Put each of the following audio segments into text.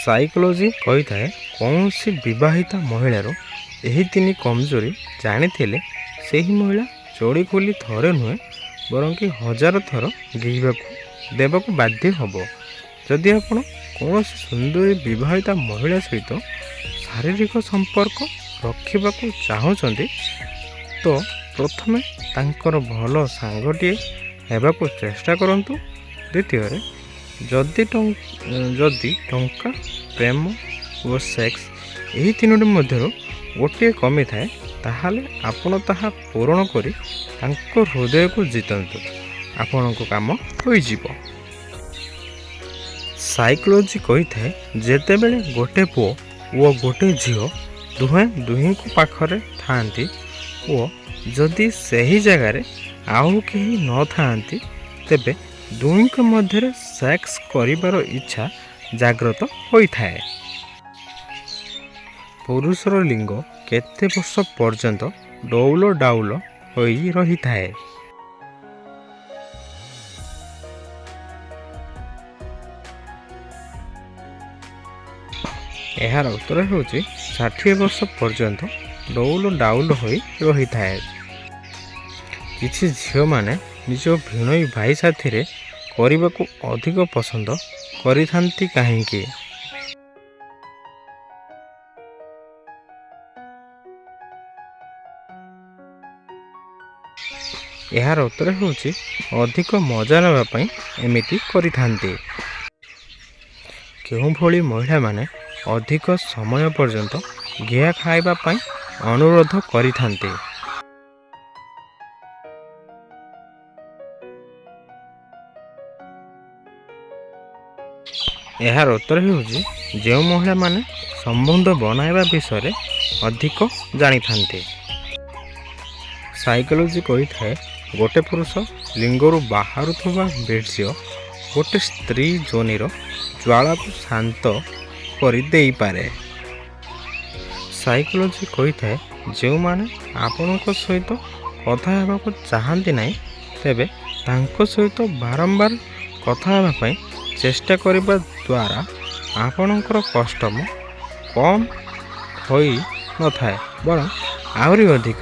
Psychology କହିଥାଏ କୌଣସି ବିବାହିତା ମହିଳାର ଏହି ତିନି କମଜୋରି ଜାଣିଥିଲେ ସେହି ମହିଳା ଚୋଡ଼ି ଖୋଲି ଥରେ ନୁହେଁ ବରଂ କି 1000 ଥର ଦେବାକୁ ବାଧ୍ୟ ହେବ। ଯଦି ଆପଣ କୌଣସି ସୁନ୍ଦରୀ ବିବାହିତା ମହିଳା ସହିତ ଶାରୀରିକ ସମ୍ପର୍କ ରଖିବାକୁ ଚାହୁଁଛନ୍ତି ତ ପ୍ରଥମେ ତାଙ୍କର ଭଲ ସାଙ୍ଗଟିଏ ହେବାକୁ ଚେଷ୍ଟା କରନ୍ତୁ। ଦ୍ୱିତୀୟରେ ଯଦି ଟଙ୍କା, ପ୍ରେମ ଓ ସେକ୍ସ ଏହି ତିନୋଟି ମଧ୍ୟରୁ ଗୋଟିଏ କମିଥାଏ ତାହେଲେ ଆପଣ ତାହା ପୂରଣ କରି ତାଙ୍କ ହୃଦୟକୁ ଜିତନ୍ତୁ। ଆପଣଙ୍କ କାମ ହୋଇଯିବ। ସାଇକୋଲୋଜି କହିଥାଏ ଯେତେବେଳେ ଗୋଟେ ପୁଅ ଓ ଗୋଟେ ଝିଅ ଦୁହିଁଙ୍କ ପାଖରେ ଥାଆନ୍ତି ଓ ଯଦି ସେହି ଜାଗାରେ ଆଉ କେହି ନଥାଆନ୍ତି ତେବେ ଦୁହିଁଙ୍କ ମଧ୍ୟରେ ସେକ୍ସ କରିବାର ଇଚ୍ଛା ଜାଗ୍ରତ ହୋଇଥାଏ। ପୁରୁଷର ଲିଙ୍ଗ କେତେ ବର୍ଷ ପର୍ଯ୍ୟନ୍ତ ଡଉଲ ଡାଉଲ ହୋଇ ରହିଥାଏ? ଏହାର ଉତ୍ତର ହେଉଛି 60 ବର୍ଷ ପର୍ଯ୍ୟନ୍ତ ଡଉଲ ଡାଉଲ ହୋଇ ରହିଥାଏ। କିଛି ଝିଅମାନେ ନିଜ ଭିଣୋଇ ଭାଇ ସାଥିରେ କରିବାକୁ ଅଧିକ ପସନ୍ଦ କରିଥାନ୍ତି କାହିଁକି? ଏହାର ଉତ୍ତର ହେଉଛି ଅଧିକ ମଜା ନେବା ପାଇଁ ଏମିତି କରିଥାନ୍ତି। କେଉଁଭଳି ମହିଳାମାନେ ଅଧିକ ସମୟ ପର୍ଯ୍ୟନ୍ତ ଘିଆ ଖାଇବା ପାଇଁ ଅନୁରୋଧ କରିଥାନ୍ତି? ଏହାର ଉତ୍ତର ହେଉଛି ଯେଉଁ ମହିଳାମାନେ ସମ୍ବନ୍ଧ ବନାଇବା ବିଷୟରେ ଅଧିକ ଜାଣିଥାନ୍ତି। ସାଇକୋଲୋଜି କହିଥାଏ ଗୋଟେ ପୁରୁଷ ଲିଙ୍ଗରୁ ବାହାରୁଥିବା ବୀର୍ଯ୍ୟ ଗୋଟେ ସ୍ତ୍ରୀ ଯୋନିର ଜ୍ୱାଳାକୁ ଶାନ୍ତ କରି ଦେଇପାରେ। ସାଇକୋଲୋଜି କହିଥାଏ ଯେଉଁମାନେ ଆପଣଙ୍କ ସହିତ କଥା ହେବାକୁ ଚାହାନ୍ତି ନାହିଁ ତେବେ ତାଙ୍କ ସହିତ ବାରମ୍ବାର କଥା ହେବା ପାଇଁ ଚେଷ୍ଟା କରିବା ଦ୍ୱାରା ଆପଣଙ୍କର କଷ୍ଟ କମ୍ ହୋଇନଥାଏ ବରଂ ଆହୁରି ଅଧିକ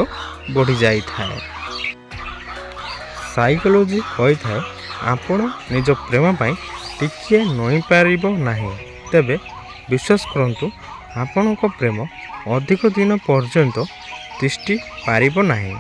ବଢ଼ିଯାଇଥାଏ। ସାଇକୋଲୋଜି କହିଥାଏ ଆପଣ ନିଜ ପ୍ରେମ ପାଇଁ ଟିକିଏ ନଇଁପାରିବ ନାହିଁ ତେବେ ବିଶ୍ୱାସ କରନ୍ତୁ ଆପଣଙ୍କ ପ୍ରେମ ଅଧିକ ଦିନ ପର୍ଯ୍ୟନ୍ତ ତିଷ୍ଠି ପାରିବ ନାହିଁ।